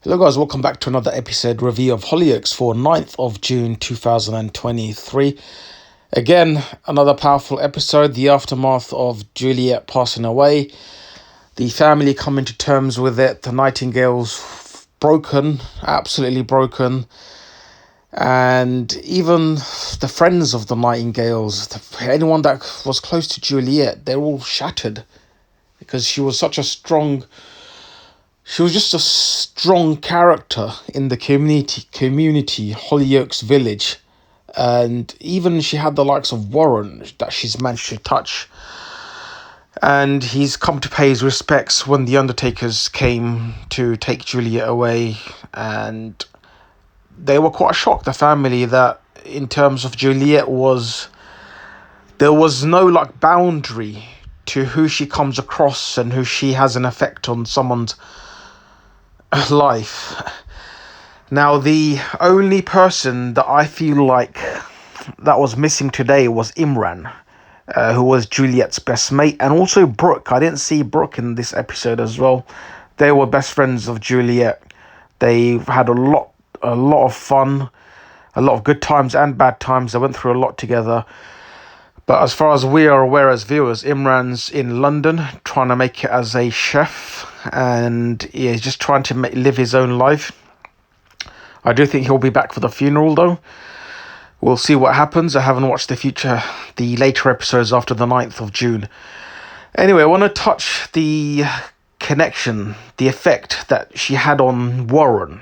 Hello guys, welcome back to another episode review of Hollyoaks for 9th of June 2023. Again, another powerful episode, the aftermath of Juliet passing away. The family coming to terms with it, the Nightingale's broken, absolutely broken. And even the friends of the Nightingales, anyone that was close to Juliet, they're all shattered. Because she was just a strong character in the community, Hollyoaks village. And even she had the likes of Warren that she's managed to touch. And he's come to pay his respects when the Undertakers came to take Juliet away. And they were quite shocked, the family, that in terms of Juliet there was no boundary to who she comes across and who she has an effect on someone's life. Now, the only person that I feel like that was missing today was Imran, who was Juliet's best mate, and also Brooke. I didn't see Brooke in this episode as well. They were best friends of Juliet. They had a lot of fun, a lot of good times and bad times. They went through a lot together. But as far as we are aware as viewers, Imran's in London trying to make it as a chef, and he's just trying to live his own life. I do think he'll be back for the funeral though. We'll see what happens. I haven't watched the later episodes after the 9th of June. Anyway, I want to touch the connection, the effect that she had on Warren,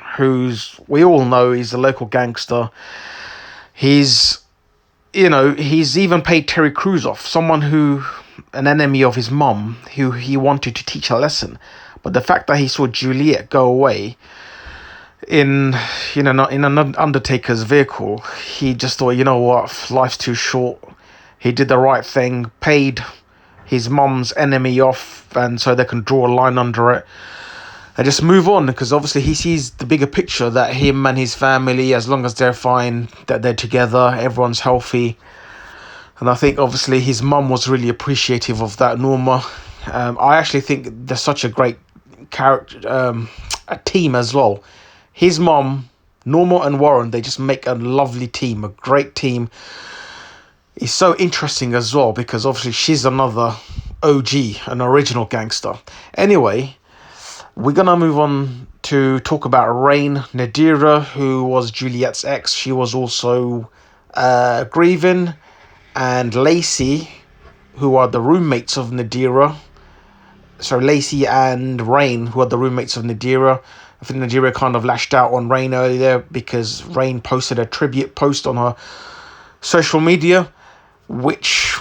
we all know he's a local gangster. He's even paid Terry Crews off, an enemy of his mum, who he wanted to teach a lesson. But the fact that he saw Juliet go away in an Undertaker's vehicle, he just thought, you know what, life's too short. He did the right thing, paid his mum's enemy off, and so they can draw a line under it and just move on, because obviously he sees the bigger picture, that him and his family, as long as they're fine, that they're together, everyone's healthy. And I think obviously his mum was really appreciative of that, Norma. I actually think they're such a great character, a team as well. His mum, Norma and Warren, they just make a lovely team, a great team. It's so interesting as well, because obviously she's another OG, an original gangster. Anyway, we're going to move on to talk about Rayne, Nadira, who was Juliet's ex. She was also grieving. And Lacey, who are the roommates of Nadira. So Lacey and Rayne, who are the roommates of Nadira. I think Nadira kind of lashed out on Rayne earlier because Rayne posted a tribute post on her social media, which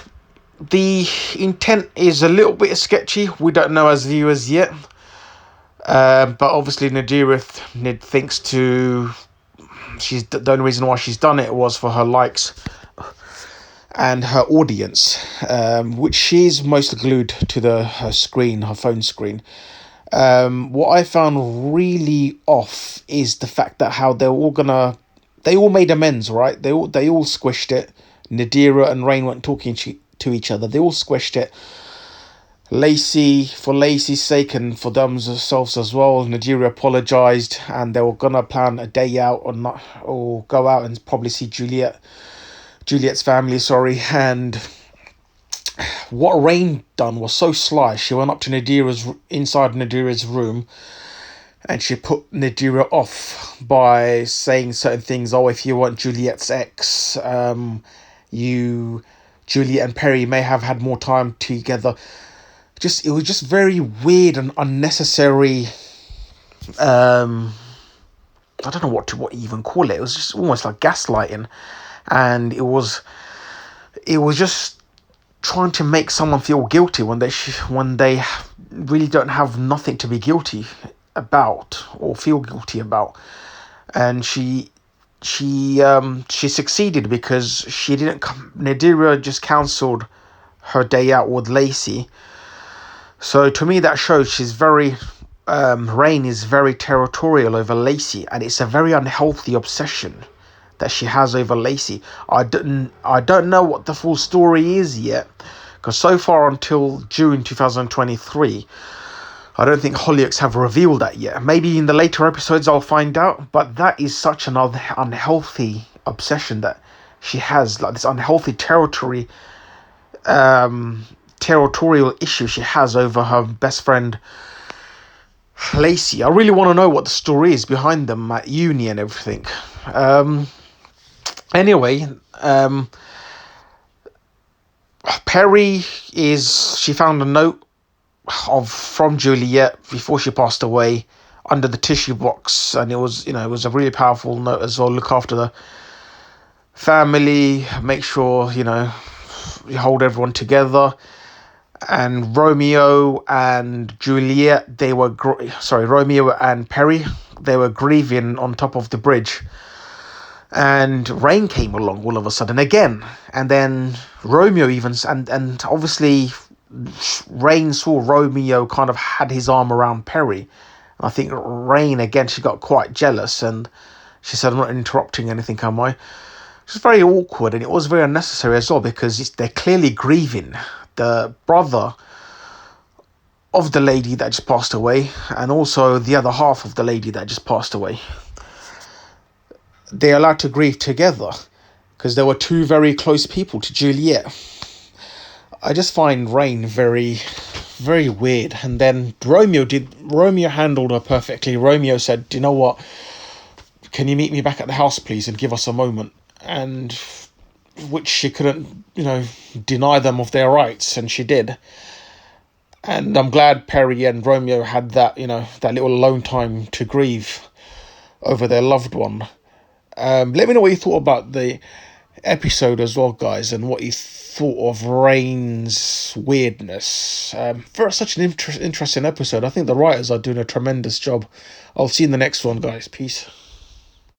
the intent is a little bit sketchy. We don't know as viewers yet. But obviously Nadira thinks the only reason why she's done it was for her likes and her audience, which she's most glued to her phone screen. What I found really off is the fact that how they all made amends, right? They all squished it. Nadira and Rayne weren't talking to each other. They all squished it. For Lacey's sake and for themselves as well, Nadira apologized, and they were gonna plan a day out or go out and probably see Juliet's family, and what Rayne done was so sly. She went up to inside Nadira's room, and she put Nadira off by saying certain things. Oh, if you want Juliet's ex, Juliet and Perry may have had more time together. It was just very weird and unnecessary. I don't know what you even call it. It was just almost like gaslighting. And it was just trying to make someone feel guilty when they really don't have nothing to be guilty about or feel guilty about. And she succeeded because Nadira just cancelled her day out with Lacey. So to me that shows she's very Rayne is very territorial over Lacey, and it's a very unhealthy obsession that she has over Lacey. I don't know what the full story is yet, because so far until June 2023, I don't think Hollyoaks have revealed that yet. Maybe in the later episodes I'll find out, but that is such an unhealthy obsession that she has, like this unhealthy territorial issue she has over her best friend Lacey. I really want to know what the story is behind them at uni and everything. Anyway, she found a note from Juliet before she passed away under the tissue box, and it was a really powerful note as well. Look after the family, make sure you hold everyone together. And Romeo and Juliet, Romeo and Perry, they were grieving on top of the bridge, and Rayne came along all of a sudden again, and then Romeo and obviously Rayne saw Romeo kind of had his arm around Perry. And I think Rayne, again, she got quite jealous and she said, "I'm not interrupting anything, am I?" Which was very awkward, and it was very unnecessary as well, because they're clearly grieving the brother of the lady that just passed away, and also the other half of the lady that just passed away. They're allowed to grieve together because they were two very close people to Juliet. I just find Rayne very, very weird. And then Romeo handled her perfectly. Romeo said, "You know what? Can you meet me back at the house, please, and give us a moment?" And which she couldn't, deny them of their rights, and she did. And I'm glad Perry and Romeo had that, that little alone time to grieve over their loved one. Let me know what you thought about the episode as well, guys, and what you thought of Rayne's weirdness. For such an interesting episode, I think the writers are doing a tremendous job. I'll see you in the next one, guys. Peace.